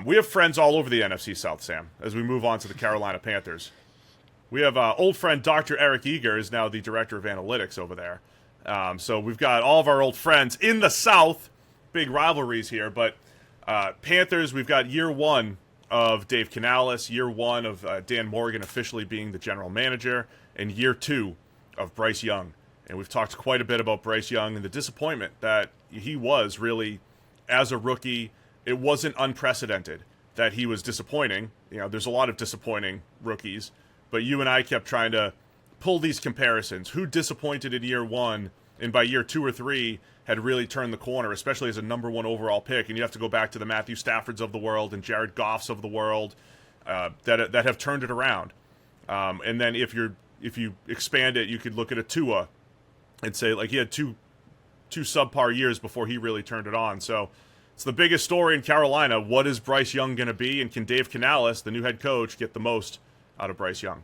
We have friends all over the NFC South, Sam, as we move on to the Carolina Panthers. We have old friend Dr. Eric Eager is now the director of analytics over there. So we've got all of our old friends in the South. Big rivalries here, but Panthers, we've got year one of Dave Canales, year one of Dan Morgan officially being the general manager, and year two of Bryce Young. And we've talked quite a bit about Bryce Young and the disappointment that he was really as a rookie. It wasn't unprecedented that he was disappointing. You know, there's a lot of disappointing rookies, but you and I kept trying to pull these comparisons. Who disappointed in year one and by year 2 or 3 had really turned the corner, especially as a number 1 overall pick? And you have to go back to the Matthew Staffords of the world and Jared Goffs of the world that have turned it around. And then if you expand it, you could look at a Tua and say, like, he had two subpar years before he really turned it on. So it's the biggest story in Carolina. What is Bryce Young going to be? And can Dave Canales, the new head coach, get the most out of Bryce Young?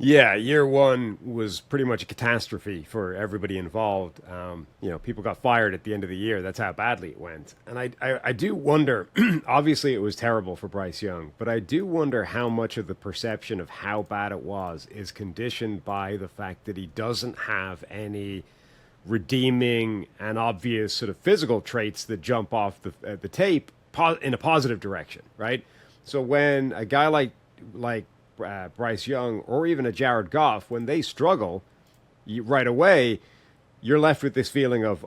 Yeah, year one was pretty much a catastrophe for everybody involved. People got fired at the end of the year. That's how badly it went. And I do wonder, obviously it was terrible for Bryce Young, but I do wonder how much of the perception of how bad it was is conditioned by the fact that he doesn't have any redeeming and obvious sort of physical traits that jump off the tape in a positive direction, right? So when a guy like Bryce Young or even a Jared Goff, when they struggle, right away, you're left with this feeling of,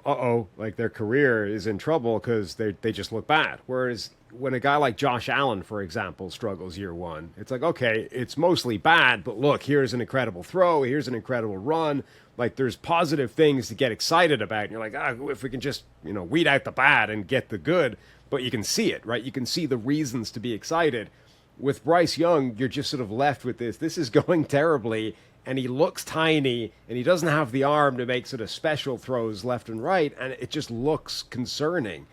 like their career is in trouble because they just look bad. Whereas when a guy like Josh Allen, for example, struggles year one, it's like, okay, it's mostly bad, but look, here's an incredible throw, here's an incredible run. Like, there's positive things to get excited about. And you're like, if we can just, weed out the bad and get the good. But you can see it, right? You can see the reasons to be excited. With Bryce Young, you're just sort of left with this. This is going terribly, and he looks tiny, and he doesn't have the arm to make sort of special throws left and right, and it just looks concerning.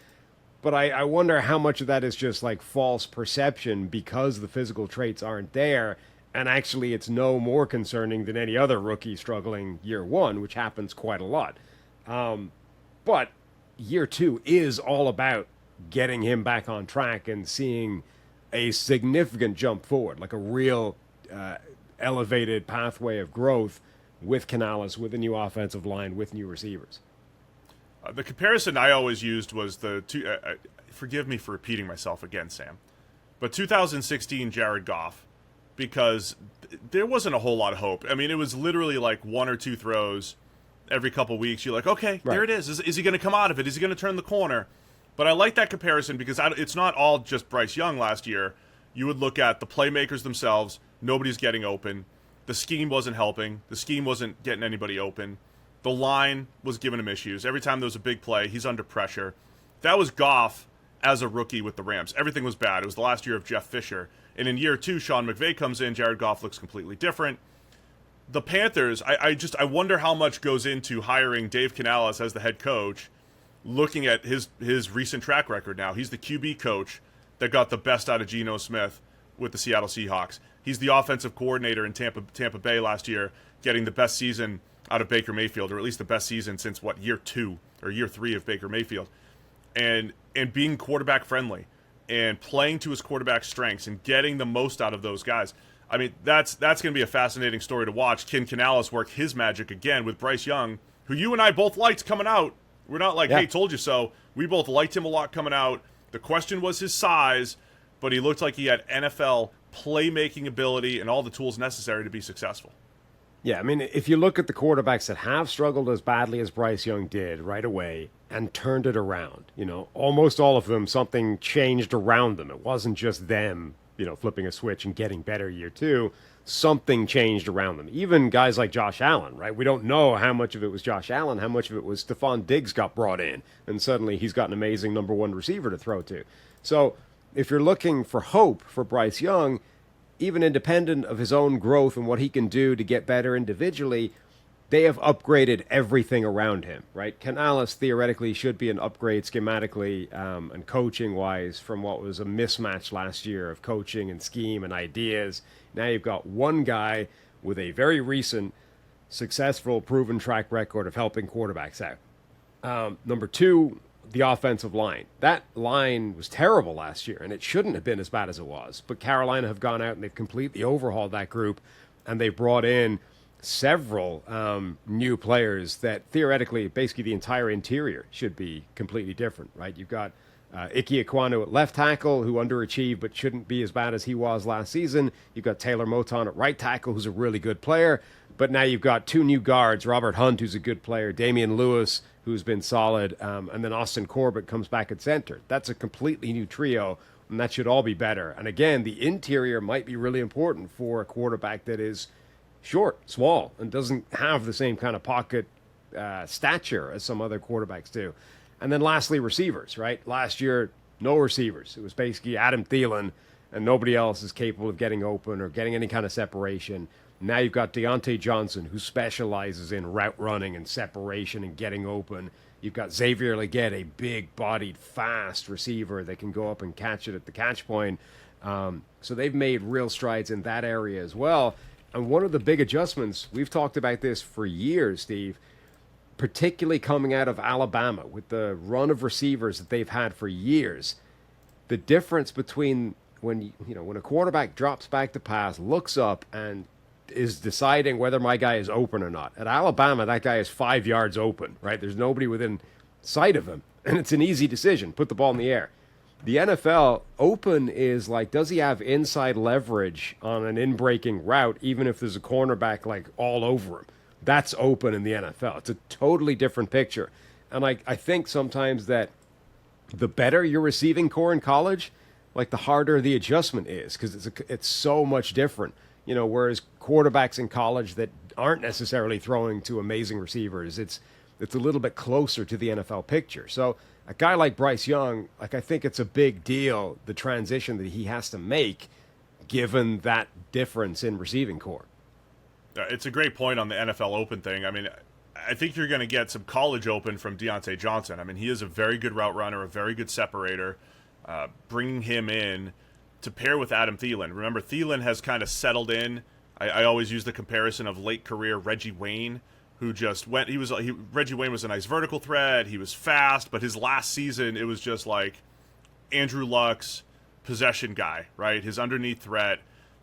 But I wonder how much of that is just like false perception because the physical traits aren't there, and actually it's no more concerning than any other rookie struggling year one, which happens quite a lot. But year two is all about getting him back on track and seeing a significant jump forward, like a real elevated pathway of growth with Canales, with a new offensive line, with new receivers. The comparison I always used was the two. Forgive me for repeating myself again, Sam, but 2016 Jared Goff, because there wasn't a whole lot of hope. I mean, it was literally like 1 or 2 throws every couple weeks. You're like, okay, right. There it is. Is he going to come out of it? Is he going to turn the corner? But I like that comparison because it's not all just Bryce Young last year. You would look at the playmakers themselves. Nobody's getting open. The scheme wasn't helping. The scheme wasn't getting anybody open. The line was giving him issues. Every time there was a big play, he's under pressure. That was Goff as a rookie with the Rams. Everything was bad. It was the last year of Jeff Fisher. And in year 2, Sean McVay comes in. Jared Goff looks completely different. The Panthers, I wonder how much goes into hiring Dave Canales as the head coach, looking at his recent track record now. He's the QB coach that got the best out of Geno Smith with the Seattle Seahawks. He's the offensive coordinator in Tampa Bay last year, getting the best season out of Baker Mayfield, or at least the best season since, year 2 or year 3 of Baker Mayfield. And being quarterback friendly and playing to his quarterback strengths and getting the most out of those guys. I mean, that's going to be a fascinating story to watch. Can Canales work his magic again with Bryce Young, who you and I both liked coming out? We're not like, hey, told you so. We both liked him a lot coming out. The question was his size, but he looked like he had NFL playmaking ability and all the tools necessary to be successful. Yeah, I mean, if you look at the quarterbacks that have struggled as badly as Bryce Young did right away and turned it around, almost all of them, something changed around them. It wasn't just them, flipping a switch and getting better year 2. Something changed around them. Even guys like Josh Allen, right? We don't know how much of it was Josh Allen, how much of it was Stephon Diggs got brought in, and suddenly he's got an amazing number 1 receiver to throw to. So if you're looking for hope for Bryce Young, even independent of his own growth and what he can do to get better individually, they have upgraded everything around him, right? Canales theoretically should be an upgrade schematically and coaching-wise from what was a mismatch last year of coaching and scheme and ideas. Now you've got one guy with a very recent, successful, proven track record of helping quarterbacks out. Number 2, the offensive line. That line was terrible last year, and it shouldn't have been as bad as it was. But Carolina have gone out and they've completely overhauled that group, and they've brought in several new players that theoretically, basically the entire interior should be completely different, right? You've got Ike Ekwonu at left tackle, who underachieved but shouldn't be as bad as he was last season. You've got Taylor Moton at right tackle, who's a really good player. But now you've got two new guards, Robert Hunt, who's a good player, Damian Lewis, who's been solid, and then Austin Corbett comes back at center. That's a completely new trio, and that should all be better. And again, the interior might be really important for a quarterback that is short, small, and doesn't have the same kind of pocket stature as some other quarterbacks do. And then lastly, receivers, right? Last year, no receivers. It was basically Adam Thielen, and nobody else is capable of getting open or getting any kind of separation. Now you've got Deontay Johnson, who specializes in route running and separation and getting open. You've got Xavier Legette, a big-bodied, fast receiver that can go up and catch it at the catch point. So they've made real strides in that area as well. And one of the big adjustments, we've talked about this for years, Steve, particularly coming out of Alabama with the run of receivers that they've had for years. The difference between when a quarterback drops back to pass, looks up, and is deciding whether my guy is open or not. At Alabama, that guy is 5 yards open, right? There's nobody within sight of him, and it's an easy decision. Put the ball in the air. The NFL, open is like, does he have inside leverage on an in-breaking route, even if there's a cornerback like all over him? That's open in the NFL. It's a totally different picture. And I think sometimes that the better your receiving core in college, like the harder the adjustment is, because it's so much different. Whereas quarterbacks in college that aren't necessarily throwing to amazing receivers, it's a little bit closer to the NFL picture. So a guy like Bryce Young, I think it's a big deal, the transition that he has to make, given that difference in receiving core. It's a great point on the NFL Open thing. I mean, I think you're going to get some college open from Deontay Johnson. I mean, he is a very good route runner, a very good separator. Bringing him in to pair with Adam Thielen. Remember, Thielen has kind of settled in. I always use the comparison of late career Reggie Wayne, who just went. Reggie Wayne was a nice vertical threat. He was fast, but his last season it was just like Andrew Luck's possession guy, right? His underneath threat.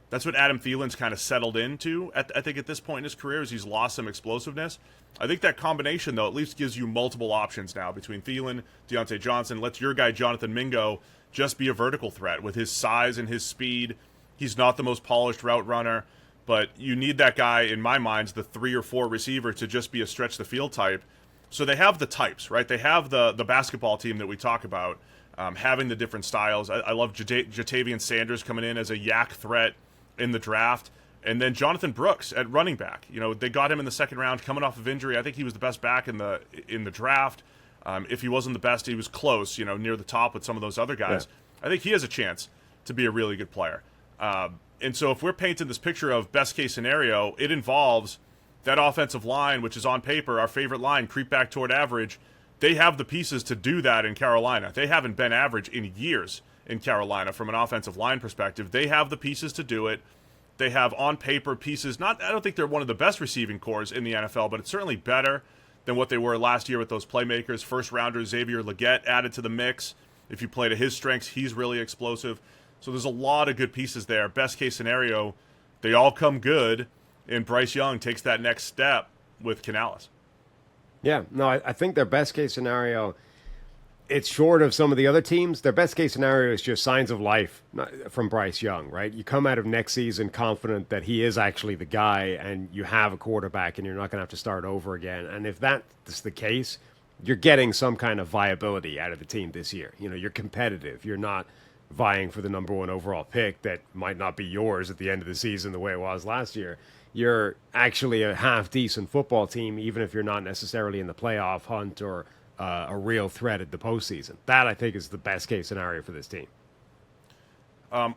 That's what Adam Thielen's kind of settled into. I think at this point in his career, is he's lost some explosiveness. I think that combination, though, at least gives you multiple options now between Thielen, Deontay Johnson. Lets your guy Jonathan Mingo just be a vertical threat with his size and his speed. He's not the most polished route runner, but you need that guy, in my mind, the 3 or 4 receiver to just be a stretch the field type. So they have the types, right? They have the basketball team that we talk about, having the different styles. I love Jatavian Sanders coming in as a yak threat in the draft. And then Jonathan Brooks at running back. They got him in the second round coming off of injury. I think he was the best back in the draft. If he wasn't the best, he was close, near the top with some of those other guys. Yeah. I think he has a chance to be a really good player. And so if we're painting this picture of best case scenario, it involves that offensive line, which is on paper our favorite line, creep back toward average. They have the pieces to do that in Carolina. They haven't been average in years in Carolina from an offensive line perspective. They have the pieces to do it. They have on paper pieces. I don't think they're one of the best receiving cores in the NFL, but it's certainly better than what they were last year with those playmakers. First rounder Xavier Legette added to the mix. If you play to his strengths, he's really explosive. So there's a lot of good pieces there. Best case scenario, they all come good, and Bryce Young takes that next step with Canales. Yeah, no, I think their best case scenario, it's short of some of the other teams. Their best case scenario is just signs of life from Bryce Young, right? You come out of next season confident that he is actually the guy, and you have a quarterback, and you're not going to have to start over again. And if that's the case, you're getting some kind of viability out of the team this year. You're competitive. You're not vying for the number 1 overall pick that might not be yours at the end of the season the way it was last year. You're actually a half-decent football team, even if you're not necessarily in the playoff hunt or a real threat at the postseason. That, I think, is the best-case scenario for this team.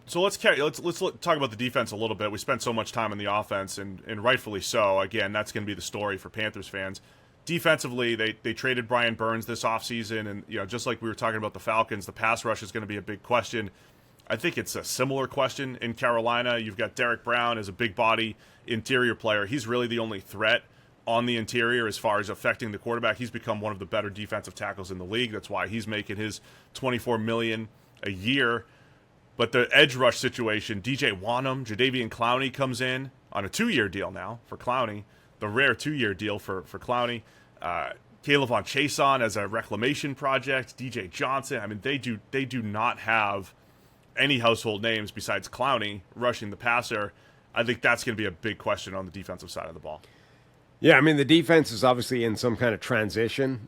So let's talk about the defense a little bit. We spent so much time on the offense, and rightfully so. Again, that's going to be the story for Panthers fans. Defensively, they traded Brian Burns this offseason, and just like we were talking about the Falcons, the pass rush is going to be a big question. I think it's a similar question in Carolina. You've got Derek Brown as a big body interior player. He's really the only threat on the interior as far as affecting the quarterback. He's become one of the better defensive tackles in the league. That's why he's making his $24 million a year. But the edge rush situation, DJ Wanham, Jadeveon Clowney comes in on a 2-year deal now for Clowney, the rare 2-year deal for Clowney. Caleb Von Chason as a reclamation project, DJ Johnson. I mean, they do not have any household names besides Clowney rushing the passer. I think that's going to be a big question on the defensive side of the ball. Yeah, I mean, the defense is obviously in some kind of transition.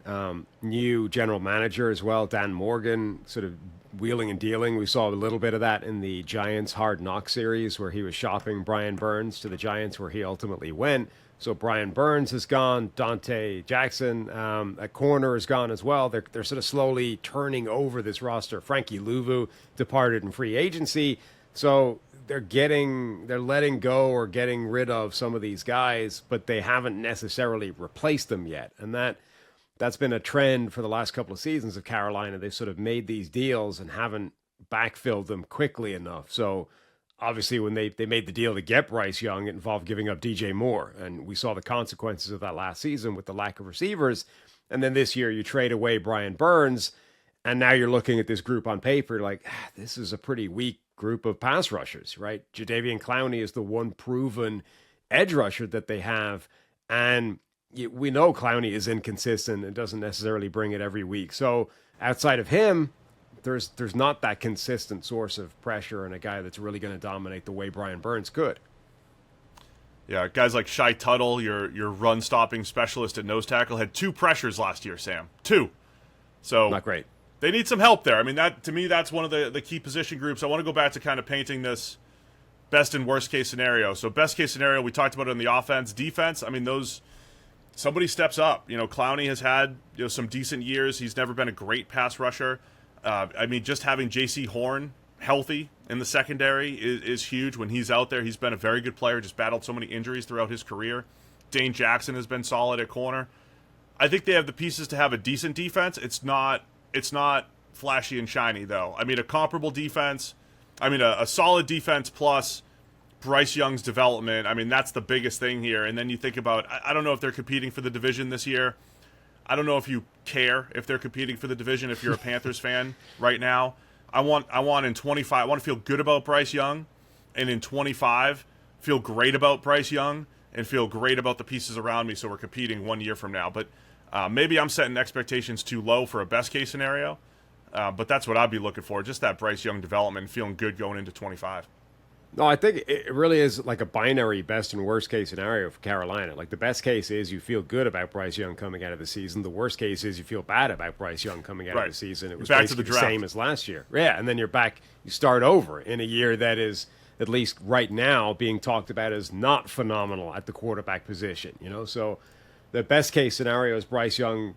New general manager as well, Dan Morgan, sort of wheeling and dealing. We saw a little bit of that in the Giants Hard Knock series where he was shopping Brian Burns to the Giants, where he ultimately went. So Brian Burns has gone. Dante Jackson at corner is gone as well. They're sort of slowly turning over this roster. Frankie Louvu departed in free agency. So they're letting go or getting rid of some of these guys, but they haven't necessarily replaced them yet. And that's been a trend for the last couple of seasons of Carolina. They've sort of made these deals and haven't backfilled them quickly enough. So obviously, when they made the deal to get Bryce Young, it involved giving up DJ Moore. And we saw the consequences of that last season with the lack of receivers. And then this year, you trade away Brian Burns. And now you're looking at this group on paper like, this is a pretty weak group of pass rushers, right? Jadeveon Clowney is the one proven edge rusher that they have. And we know Clowney is inconsistent and doesn't necessarily bring it every week. So outside of him, there's not that consistent source of pressure and a guy that's really going to dominate the way Brian Burns could. Yeah, guys like Shai Tuttle, your run-stopping specialist at nose tackle, had 2 pressures last year, Sam. 2. So not great. They need some help there. I mean, that to me, that's one of the key position groups. I want to go back to kind of painting this best and worst case scenario. So best case scenario, we talked about it on the offense. Defense, I mean, somebody steps up. You know, Clowney has had some decent years. He's never been a great pass rusher. I mean, just having J.C. Horn healthy in the secondary is huge. When he's out there, he's been a very good player, just battled so many injuries throughout his career. Dane Jackson has been solid at corner. I think they have the pieces to have a decent defense. It's not flashy and shiny, though. I mean, a comparable defense, a solid defense plus Bryce Young's development. I mean, that's the biggest thing here. And then you think about, I don't know if they're competing for the division this year. I don't know if you care if they're competing for the division if you're a Panthers fan right now. I want in 25, I want to feel good about Bryce Young, and in 25, feel great about Bryce Young and feel great about the pieces around me so we're competing 1 year from now. But maybe I'm setting expectations too low for a best-case scenario, but that's what I'd be looking for, just that Bryce Young development and feeling good going into 25. No, I think it really is like a binary best and worst case scenario for Carolina. Like the best case is you feel good about Bryce Young coming out of the season. The worst case is you feel bad about Bryce Young coming out of the season. It was back basically to the the same as last year. Yeah, and then you're back, you start over in a year that is, at least right now, being talked about as not phenomenal at the quarterback position. So the best case scenario is Bryce Young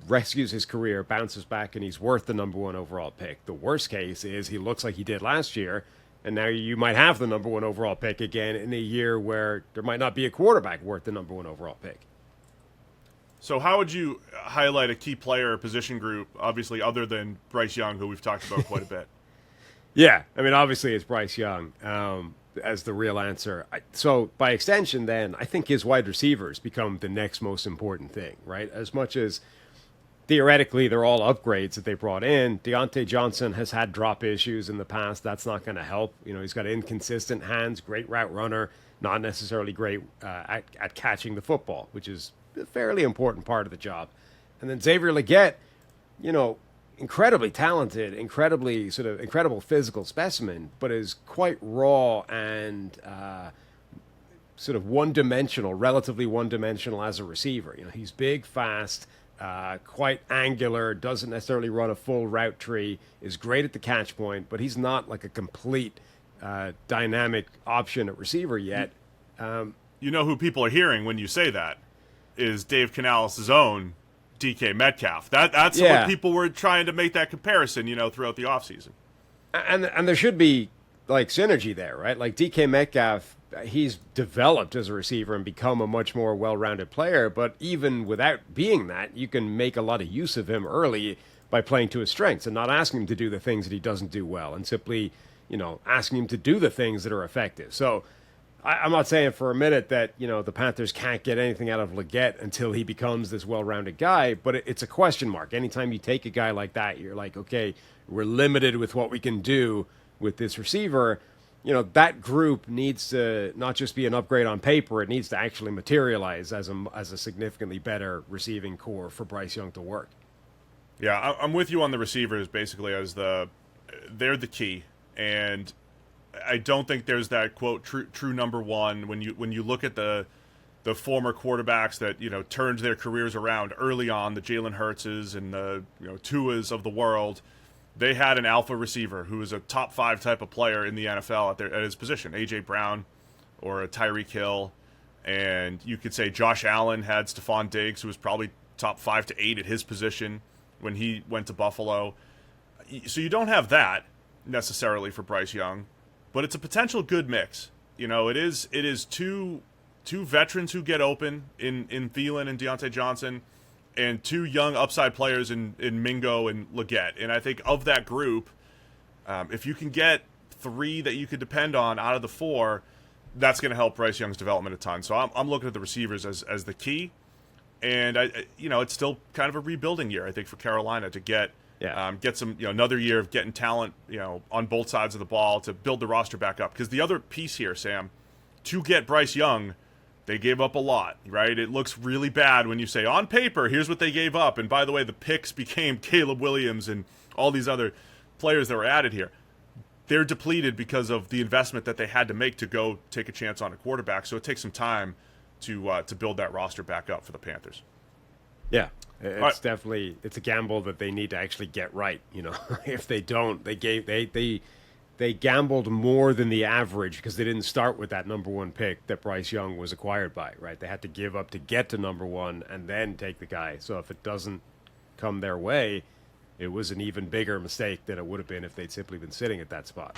rescues his career, bounces back, and he's worth the number 1 overall pick. The worst case is he looks like he did last year, and now you might have the number 1 overall pick again in a year where there might not be a quarterback worth the number 1 overall pick. So how would you highlight a key player or position group, obviously other than Bryce Young, who we've talked about quite a bit? Yeah, I mean, obviously it's Bryce Young as the real answer. So by extension, then, I think his wide receivers become the next most important thing, right? As much as theoretically they're all upgrades that they brought in, Deontay Johnson has had drop issues in the past. That's not going to help. He's got inconsistent hands, great route runner, not necessarily great at catching the football, which is a fairly important part of the job. And then Xavier Legette, incredibly talented, incredible physical specimen, but is quite raw and sort of relatively one-dimensional as a receiver. He's big, fast, quite angular, doesn't necessarily run a full route tree, is great at the catch point, but he's not like a complete dynamic option at receiver yet. You know who people are hearing when you say that is Dave Canales' own DK Metcalf. That's what people were trying to make that comparison, throughout the offseason. And there should be like synergy there, right? Like DK Metcalf, he's developed as a receiver and become a much more well-rounded player, but even without being that, you can make a lot of use of him early by playing to his strengths and not asking him to do the things that he doesn't do well, and simply, asking him to do the things that are effective. So I'm not saying for a minute that, the Panthers can't get anything out of Leggett until he becomes this well-rounded guy, but it's a question mark. Anytime you take a guy like that, you're like, okay, we're limited with what we can do with this receiver. That group needs to not just be an upgrade on paper, it needs to actually materialize as a significantly better receiving core for Bryce Young to work. Yeah, I'm with you on the receivers basically they're the key, and I don't think there's that quote true number one when you look at the former quarterbacks that turned their careers around early on, the Jalen Hurtses and the Tuas of the world. They had an alpha receiver who was a top 5 type of player in the NFL at his position, A.J. Brown or a Tyreek Hill. And you could say Josh Allen had Stephon Diggs, who was probably top 5 to 8 at his position when he went to Buffalo. So you don't have that necessarily for Bryce Young, but it's a potential good mix. It is two veterans who get open in Thielen and Deontay Johnson, and 2 young upside players in Mingo and Leggett. And I think of that group, if you can get 3 that you could depend on out of the 4, that's going to help Bryce Young's development a ton. So I'm looking at the receivers as the key. And it's still kind of a rebuilding year, I think, for Carolina to get some another year of getting talent on both sides of the ball to build the roster back up. Because the other piece here, Sam, to get Bryce Young, they gave up a lot, right? It looks really bad when you say, on paper, here's what they gave up. And by the way, the picks became Caleb Williams and all these other players that were added here. They're depleted because of the investment that they had to make to go take a chance on a quarterback. So it takes some time to build that roster back up for the Panthers. Yeah, it's definitely a gamble that they need to actually get right. If they don't, they gambled more than the average because they didn't start with that number 1 pick that Bryce Young was acquired by, right? They had to give up to get to number 1 and then take the guy. So if it doesn't come their way, it was an even bigger mistake than it would have been if they'd simply been sitting at that spot.